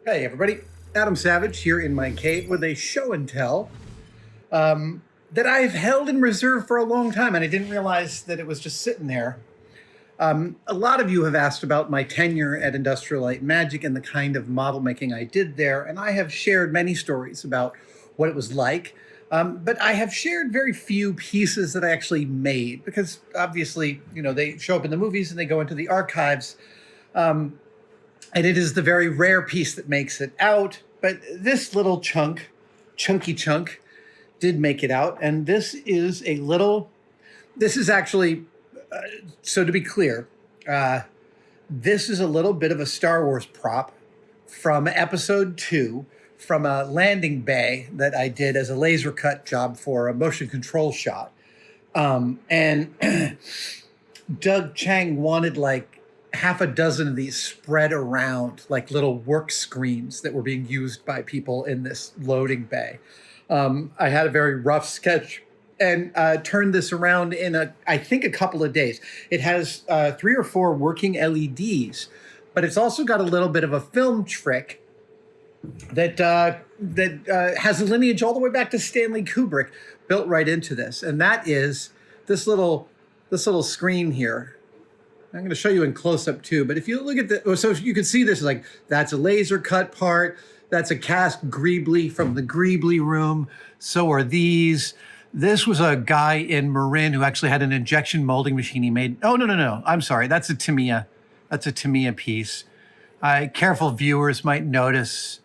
Hey everybody, Adam Savage here in my cave with a show and tell that I've held in reserve for a long time, and I didn't realize that it was just sitting there. A lot of you have asked about my tenure at Industrial Light and Magic and the kind of model making I did there, and I have shared many stories about what it was like. But I have shared very few pieces that I actually made because obviously, they show up in the movies and they go into the archives. And it is the very rare piece that makes it out. But this little chunky chunk, did make it out. And this is actually, so to be clear, this is a little bit of a Star Wars prop from episode 2, from a landing bay that I did as a laser cut job for a motion control shot. And Doug Chang wanted like half a dozen of these spread around like little work screens that were being used by people in this loading bay. I had a very rough sketch and turned this around in I think a couple of days. It has 3 or 4 working LEDs, but it's also got a little bit of a film trick that has a lineage all the way back to Stanley Kubrick built right into this. And that is this little screen here. I'm going to show you in close-up too, but if you look at so you can see this, like, that's a laser cut part, that's a cast Greebly from the Greebly room, so are these. This was a guy in Marin who actually had an injection molding machine he made. Oh, no, I'm sorry, that's a Tamiya. That's a Tamiya piece. Careful viewers might notice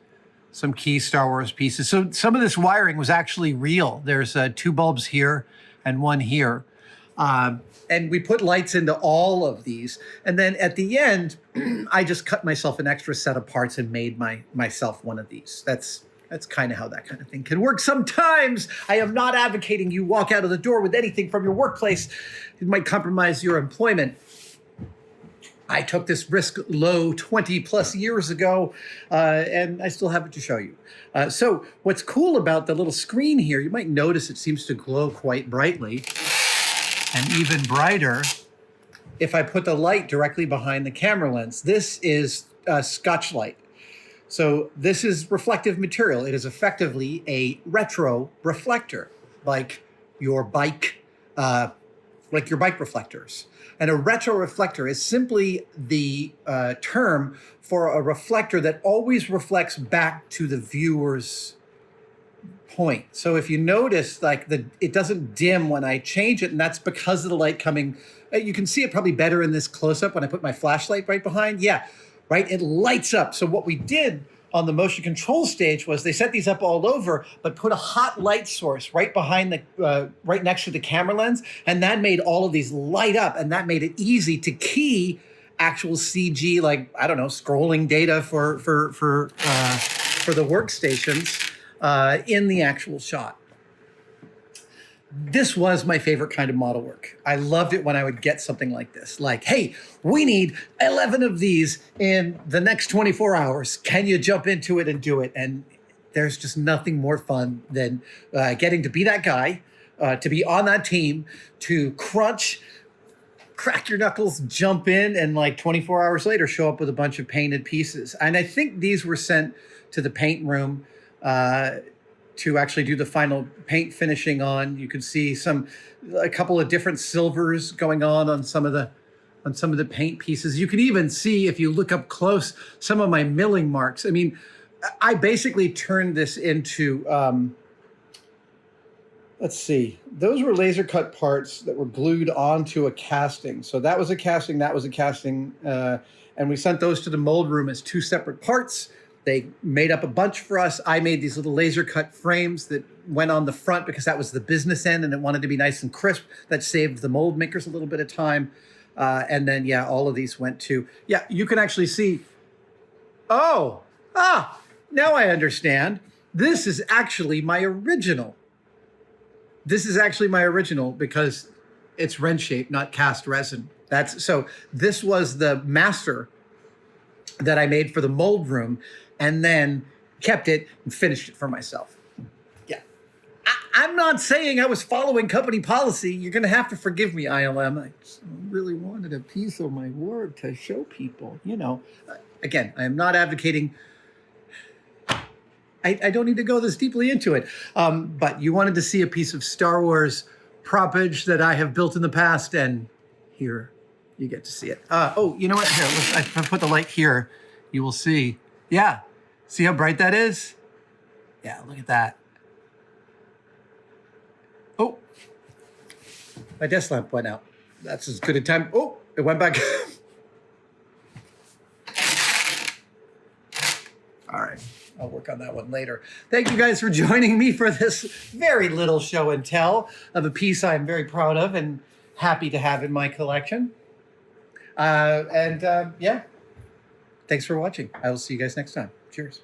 some key Star Wars pieces. So some of this wiring was actually real. There's 2 bulbs here and 1 here. And we put lights into all of these. And then at the end, I just cut myself an extra set of parts and made myself one of these. That's kind of how that kind of thing can work. Sometimes I am not advocating you walk out of the door with anything from your workplace. It might compromise your employment. I took this risk low 20 plus years ago, and I still have it to show you. So what's cool about the little screen here, you might notice it seems to glow quite brightly. And even brighter if I put the light directly behind the camera lens. This is Scotch light. So this is reflective material. It is effectively a retro reflector, like your bike reflectors. And a retro reflector is simply the term for a reflector that always reflects back to the viewer's point. So if you notice, like, it doesn't dim when I change it, and that's because of the light coming. You can see it probably better in this close-up when I put my flashlight right behind. Yeah, right, it lights up. So what we did on the motion control stage was they set these up all over, but put a hot light source right behind right next to the camera lens, and that made all of these light up, and that made it easy to key actual CG, like, I don't know, scrolling data for the workstations in the actual shot. This was my favorite kind of model work. I loved it when I would get something like this. Like, hey, we need 11 of these in the next 24 hours. Can you jump into it and do it? And there's just nothing more fun than getting to be that guy, to be on that team, to crunch, crack your knuckles, jump in, and like 24 hours later, show up with a bunch of painted pieces. And I think these were sent to the paint room to actually do the final paint finishing on. You could see a couple of different silvers going on some of the paint pieces. You can even see, if you look up close, some of my milling marks. I mean, I basically turned this into, let's see, those were laser cut parts that were glued onto a casting. So that was a casting, and we sent those to the mold room as 2 separate parts. They made up a bunch for us. I made these little laser cut frames that went on the front because that was the business end and it wanted to be nice and crisp. That saved the mold makers a little bit of time. And then, yeah, all of these went to, yeah, you can actually see, now I understand. This is actually my original. This is actually my original because it's wrench shape, not cast resin. So this was the master that I made for the mold room, and then kept it and finished it for myself. Yeah. I'm not saying I was following company policy. You're going to have to forgive me, ILM. I just really wanted a piece of my work to show people, Again, I am not advocating I don't need to go this deeply into it. But you wanted to see a piece of Star Wars propage that I have built in the past, and here you get to see it. Oh, you know what? Here, if I put the light here, you will see. Yeah, see how bright that is? Yeah, look at that. Oh, my desk lamp went out. That's as good a time. Oh, it went back. All right, I'll work on that one later. Thank you guys for joining me for this very little show and tell of a piece I'm very proud of and happy to have in my collection. Yeah, thanks for watching. I will see you guys next time. Cheers.